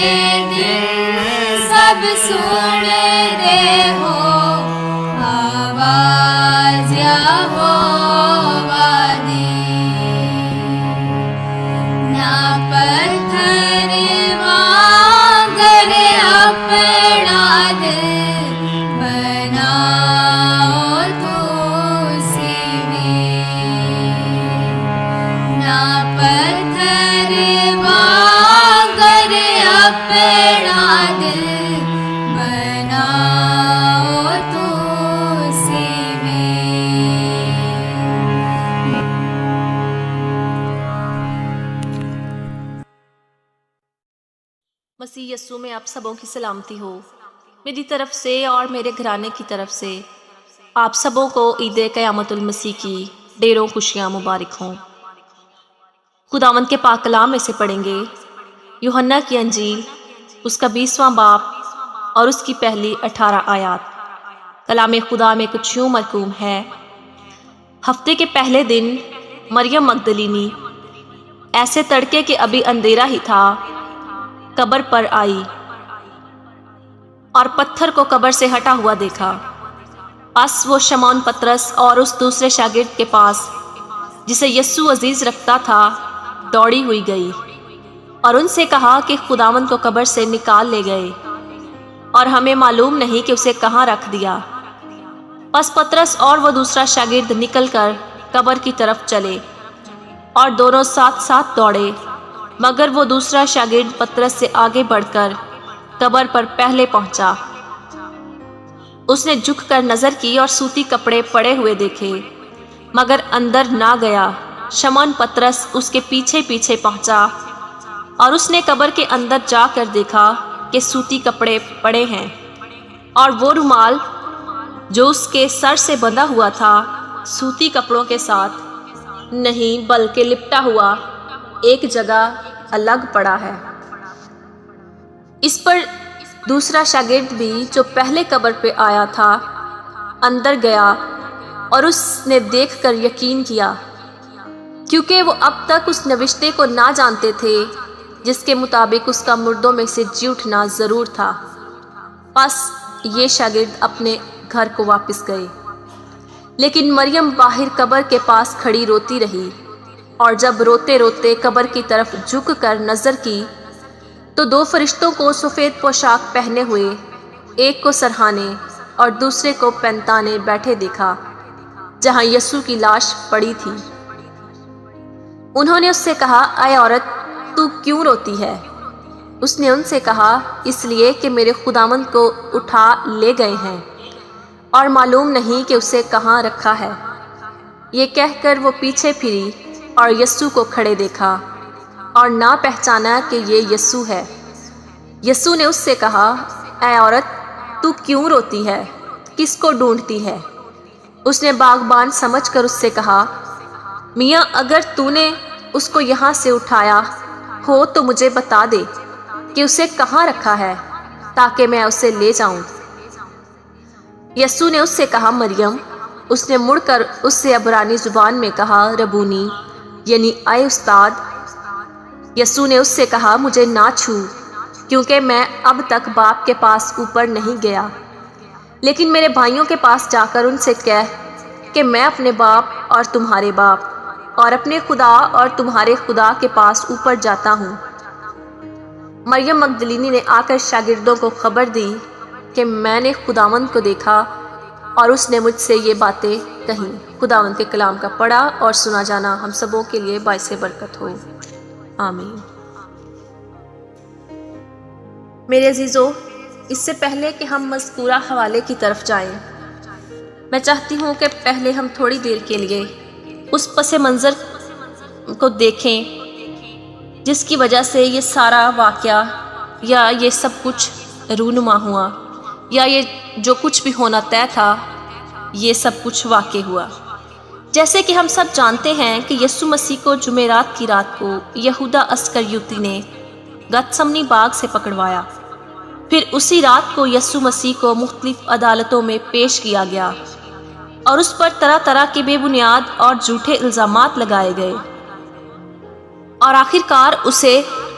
کے دل سب سن رہے ہو آواز یہوہ دی، نہ پتھر مگر اپنا دل بناؤ تو سیویں، نہ پتھر مگر اپنا دل بناؤ تو سیویں۔ مسیح یسوع میں آپ سبوں کی سلامتی ہو۔ میری طرف سے اور میرے گھرانے کی طرف سے آپ سبوں کو عید قیامت المسیح کی ڈھیروں خوشیاں مبارک ہوں۔ خداوند کے پاک کلام میں سے پڑھیں گے یوحنا کی انجیل، اس کا 20واں باب اور اس کی پہلی 18 آیات۔ کلام خدا میں کچھ یوں مرقوم ہے: ہفتے کے پہلے دن مریم مگدلینی ایسے تڑکے کہ ابھی اندھیرا ہی تھا قبر پر آئی اور پتھر کو قبر سے ہٹا ہوا دیکھا۔ پس وہ شمعون پطرس اور اس دوسرے شاگرد کے پاس جسے یسوع عزیز رکھتا تھا دوڑی ہوئی گئی اور ان سے کہا کہ خداوند کو قبر سے نکال لے گئے اور ہمیں معلوم نہیں کہ اسے کہاں رکھ دیا۔ پس پطرس اور وہ دوسرا شاگرد نکل کر قبر کی طرف چلے اور دونوں ساتھ ساتھ دوڑے، مگر وہ دوسرا شاگرد پطرس سے آگے بڑھ کر قبر پر پہلے پہنچا۔ اس نے جھک کر نظر کی اور سوتی کپڑے پڑے ہوئے دیکھے، مگر اندر نہ گیا۔ شمعون پطرس اس کے پیچھے پیچھے پہنچا اور اس نے قبر کے اندر جا کر دیکھا کہ سوتی کپڑے پڑے ہیں اور وہ رومال جو اس کے سر سے بندھا ہوا تھا سوتی کپڑوں کے ساتھ نہیں بلکہ لپٹا ہوا ایک جگہ الگ پڑا ہے۔ اس پر دوسرا شاگرد بھی جو پہلے قبر پہ آیا تھا اندر گیا اور اس نے دیکھ کر یقین کیا، کیونکہ وہ اب تک اس نوشتے کو نہ جانتے تھے جس کے مطابق اس کا مردوں میں سے جی اٹھنا ضرور تھا۔ پس یہ شاگرد اپنے گھر کو واپس گئے، لیکن مریم باہر قبر کے پاس کھڑی روتی رہی، اور جب روتے روتے قبر کی طرف جھک کر نظر کی تو دو فرشتوں کو سفید پوشاک پہنے ہوئے، ایک کو سرہانے اور دوسرے کو پینتانے بیٹھے دیکھا جہاں یسوع کی لاش پڑی تھی۔ انہوں نے اس سے کہا، اے عورت، تو کیوں روتی ہے؟ اس نے ان سے کہا، اس لیے کہ میرے خداوند کو اٹھا لے گئے ہیں اور معلوم نہیں کہ اسے کہاں رکھا ہے۔ یہ کہہ کر وہ پیچھے پھری اور یسوع کو کھڑے دیکھا اور نہ پہچانا کہ یہ یسوع ہے۔ یسوع نے اس سے کہا، اے عورت، تو کیوں روتی ہے؟ کس کو ڈھونڈتی ہے؟ اس نے باغبان سمجھ کر اس سے کہا، میاں، اگر تو نے اس کو یہاں سے اٹھایا ہو تو مجھے بتا دے کہ اسے کہاں رکھا ہے تاکہ میں اسے لے جاؤں۔ یسوع نے اس سے کہا، مریم۔ اس نے مڑ کر اس سے عبرانی زبان میں کہا، ربونی، یعنی اے استاد۔ یسوع نے اس سے کہا، مجھے نہ چھو، کیونکہ میں اب تک باپ کے پاس اوپر نہیں گیا، لیکن میرے بھائیوں کے پاس جا کر ان سے کہہ کہ میں اپنے باپ اور تمہارے باپ اور اپنے خدا اور تمہارے خدا کے پاس اوپر جاتا ہوں۔ مریم مگدلینی نے آ کر شاگردوں کو خبر دی کہ میں نے خداوند کو دیکھا اور اس نے مجھ سے یہ باتیں کہیں۔ خداوند کے کلام کا پڑھا اور سنا جانا ہم سبوں کے لیے باعث برکت ہو، آمین۔ میرے عزیزو، اس سے پہلے کہ ہم مذکورہ حوالے کی طرف جائیں، میں چاہتی ہوں کہ پہلے ہم تھوڑی دیر کے لیے اس پس منظر کو دیکھیں جس کی وجہ سے یہ سارا واقعہ یا یہ سب کچھ رونما ہوا، یا یہ جو کچھ بھی ہونا طے تھا یہ سب کچھ واقع ہوا۔ جیسے کہ ہم سب جانتے ہیں کہ یسوع مسیح کو جمعرات کی رات کو یہودا اسکریوتی نے گتسمنی باغ سے پکڑوایا۔ پھر اسی رات کو یسوع مسیح کو مختلف عدالتوں میں پیش کیا گیا اور اس پر طرح طرح کے بے بنیاد اور جھوٹے الزامات لگائے گئے، اور آخر کار اسے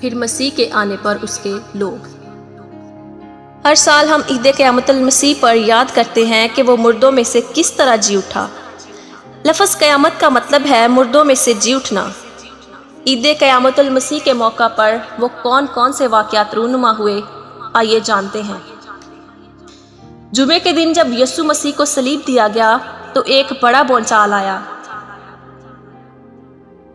پھر مسیح کے آنے پر اس کے لوگ۔ ہر سال ہم عید قیامت المسیح پر یاد کرتے ہیں کہ وہ مردوں میں سے کس طرح جی اٹھا۔ لفظ قیامت کا مطلب ہے مردوں میں سے جی اٹھنا۔ عید قیامت المسیح کے موقع پر وہ کون کون سے واقعات رونما ہوئے، آئیے جانتے ہیں۔ جمعے کے دن جب یسوع مسیح کو صلیب دیا گیا تو ایک بڑا بونچال آیا،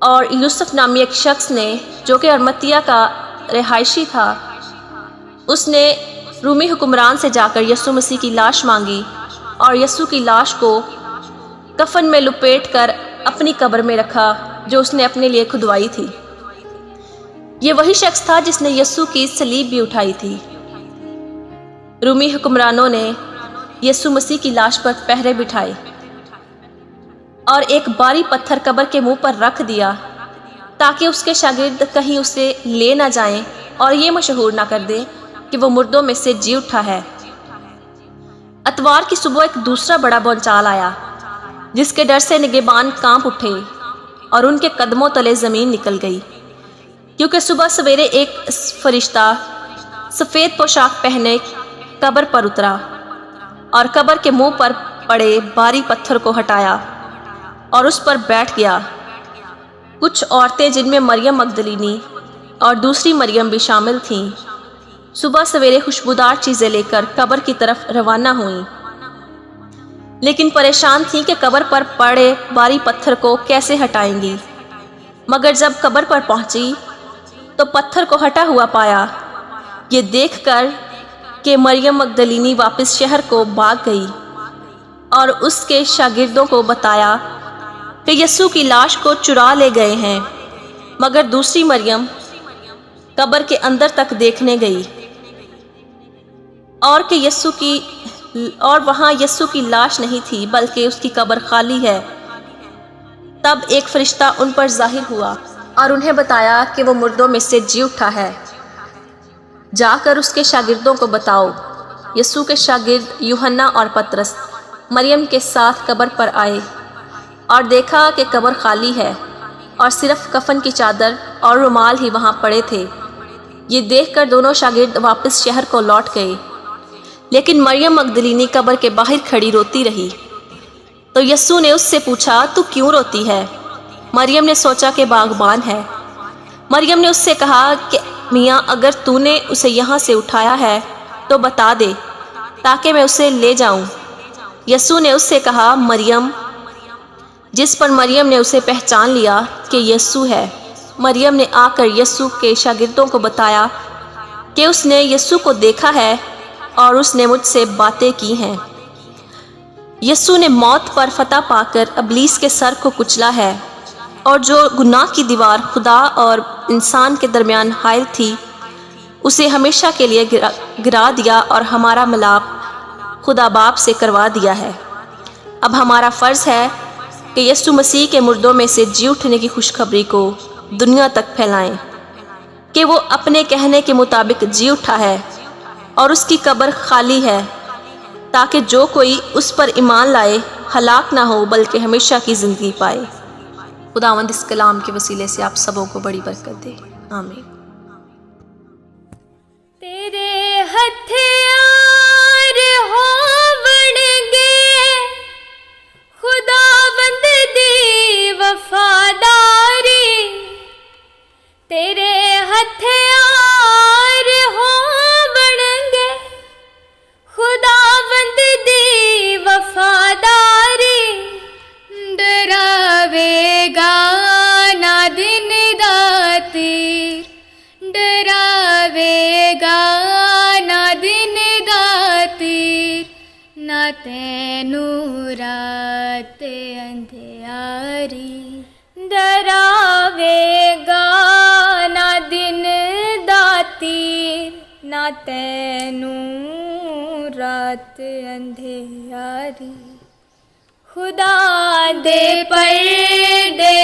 اور یوسف نامی ایک شخص نے، جو کہ ارمتیہ کا رہائشی تھا، اس نے رومی حکمران سے جا کر یسوع مسیح کی لاش مانگی اور یسوع کی لاش کو کفن میں لپیٹ کر اپنی قبر میں رکھا جو اس نے اپنے لیے کھدوائی تھی۔ یہ وہی شخص تھا جس نے یسوع کی صلیب بھی اٹھائی تھی۔ رومی حکمرانوں نے یسوع مسیح کی لاش پر پہرے بٹھائے اور ایک بھاری پتھر قبر کے منہ پر رکھ دیا تاکہ اس کے شاگرد کہیں اسے لے نہ جائیں اور یہ مشہور نہ کر دیں کہ وہ مردوں میں سے جی اٹھا ہے۔ اتوار کی صبح ایک دوسرا بڑا بونچال آیا جس کے ڈر سے نگہبان کانپ اٹھے اور ان کے قدموں تلے زمین نکل گئی، کیونکہ صبح سویرے ایک فرشتہ سفید پوشاک پہنے قبر پر اترا اور قبر کے منہ پر پڑے بھاری پتھر کو ہٹایا اور اس پر بیٹھ گیا۔ کچھ عورتیں جن میں مریم مگدلینی اور دوسری مریم بھی شامل تھیں، صبح سویرے خوشبودار چیزیں لے کر قبر کی طرف روانہ ہوئیں، لیکن پریشان تھیں کہ قبر پر پڑے بھاری پتھر کو کیسے ہٹائیں گی۔ مگر جب قبر پر پہنچی تو پتھر کو ہٹا ہوا پایا۔ یہ دیکھ کر کہ مریم مگدلینی واپس شہر کو بھاگ گئی اور اس کے شاگردوں کو بتایا کہ یسوع کی لاش کو چرا لے گئے ہیں، مگر دوسری مریم قبر کے اندر تک دیکھنے گئی اور وہاں یسوع کی لاش نہیں تھی بلکہ اس کی قبر خالی ہے۔ تب ایک فرشتہ ان پر ظاہر ہوا اور انہیں بتایا کہ وہ مردوں میں سے جی اٹھا ہے۔ جا کر اس کے شاگردوں کو بتاؤ۔ یسوع کے شاگرد یوحنا اور پترس مریم کے ساتھ قبر پر آئے اور دیکھا کہ قبر خالی ہے اور صرف کفن کی چادر اور رومال ہی وہاں پڑے تھے۔ یہ دیکھ کر دونوں شاگرد واپس شہر کو لوٹ گئے، لیکن مریم مگدلینی قبر کے باہر کھڑی روتی رہی۔ تو یسوع نے اس سے پوچھا، تو کیوں روتی ہے؟ مریم نے سوچا کہ باغبان ہے۔ مریم نے اس سے کہا کہ میاں، اگر تو نے اسے یہاں سے اٹھایا ہے تو بتا دے تاکہ میں اسے لے جاؤں۔ یسوع نے اس سے کہا، مریم۔ جس پر مریم نے اسے پہچان لیا کہ یسوع ہے۔ مریم نے آ کر یسوع کے شاگردوں کو بتایا کہ اس نے یسوع کو دیکھا ہے اور اس نے مجھ سے باتیں کی ہیں۔ یسوع نے موت پر فتح پا کر ابلیس کے سر کو کچلا ہے، اور جو گناہ کی دیوار خدا اور انسان کے درمیان حائل تھی اسے ہمیشہ کے لیے گرا دیا اور ہمارا ملاپ خدا باپ سے کروا دیا ہے۔ اب ہمارا فرض ہے کہ یسوع مسیح کے مردوں میں سے جی اٹھنے کی خوشخبری کو دنیا تک پھیلائیں کہ وہ اپنے کہنے کے مطابق جی اٹھا ہے اور اس کی قبر خالی ہے، تاکہ جو کوئی اس پر ایمان لائے ہلاک نہ ہو بلکہ ہمیشہ کی زندگی پائے۔ خداوند اس کلام کے وسیلے سے آپ سبوں کو بڑی برکت دے، آمین۔ تیرے ہتھیار ہوونگے خداوند دی وفاداری، تیرے ہتھیار ہوونگے خداوند دی وفاداری، ڈراوے گا نہ دن دا تیر، ڈراوے گا نہ دن دا تیر، نہ تینوں رات اندھیاری، ڈراوے گا نہ دن دا تیر، نہ تینوں رات اندھیاری۔ خدا دے پردے